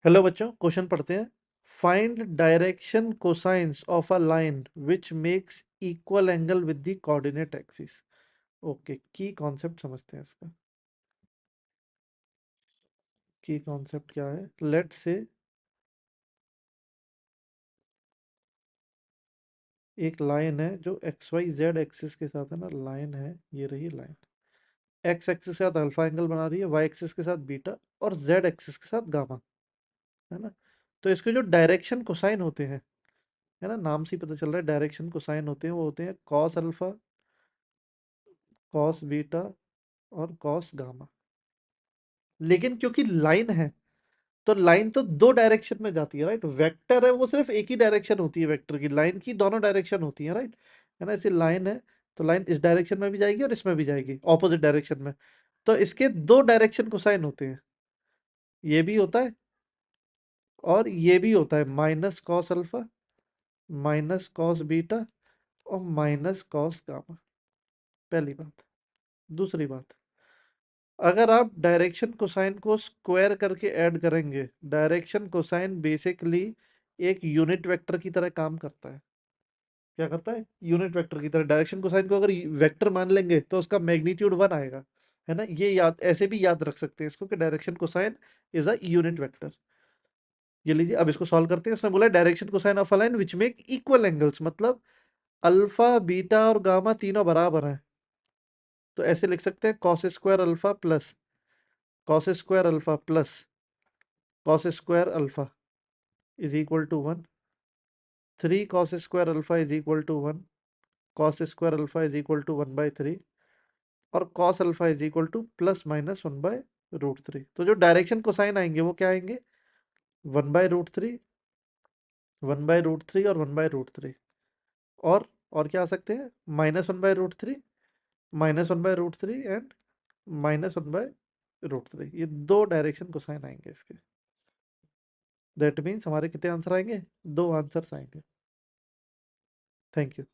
Hello बच्चों, question पढ़ते हैं। Find direction cosines of a line which makes equal angle with the coordinate axis. Okay, की concept समझते हैं इसका। की कॉन्सेप्ट क्या है? लेट्स से एक लाइन है जो एक्स वाई जेड एक्सिस के साथ है ना, लाइन है, ये रही लाइन। एक्स एक्सिस के साथ अल्फा एंगल बना रही है, वाई एक्सिस के साथ बीटा और जेड एक्सिस के साथ गामा, है ना। तो इसके जो डायरेक्शन कोसाइन होते हैं, है ना, नाम से ही पता चल रहा है डायरेक्शन कोसाइन होते हैं, वो होते हैं कॉस अल्फा, कॉस बीटा और कॉस गामा। लेकिन क्योंकि लाइन है, तो लाइन तो दो डायरेक्शन में जाती है, राइट। वेक्टर है, वो सिर्फ एक ही डायरेक्शन होती है वेक्टर की। लाइन की दोनों डायरेक्शन होती है, राइट, है ना। ऐसे लाइन है तो लाइन इस डायरेक्शन में भी जाएगी और इसमें भी जाएगी, ऑपोजिट डायरेक्शन में। तो इसके दो डायरेक्शन कोसाइन होते हैं, ये भी होता है और ये भी होता है, minus cos alpha, minus cos beta और माइनस कॉस गामा। पहली बात। दूसरी बात, अगर आप डायरेक्शन कोसाइन को स्क्वायर करके ऐड करेंगे, डायरेक्शन कोसाइन बेसिकली एक यूनिट वेक्टर की तरह काम करता है। क्या करता है? यूनिट वेक्टर की तरह। डायरेक्शन कोसाइन को अगर वेक्टर मान लेंगे तो उसका मैग्नीट्यूड 1 आएगा, है ना। ये याद, ऐसे भी याद रख सकते हैं इसको कि direction cosine is a unit vector. ये लीजिए, अब इसको सॉल्व करते हैं। उसने बोला direction cosine of a line which make equal angles, मतलब अल्फा बीटा और गामा तीनों बराबर हैं। तो ऐसे लिख सकते हैं cos square alpha plus cos square alpha plus cos square alpha is equal to 1। 3 cos square alpha is equal to 1। Cos square alpha is equal to 1/3 और cos alpha is equal two plus minus 1/√3। तो जो direction cosine आएंगे वो क्या आएंगे? 1/√3, 1/√3 और 1/√3। और क्या आ सकते हैं? -1/√3, -1/√3 एंड -1/√3। ये दो डायरेक्शन कोसाइन आएंगे इसके। दैट मीन्स हमारे कितने आंसर आएंगे? दो आंसर्स आएंगे। Thank you.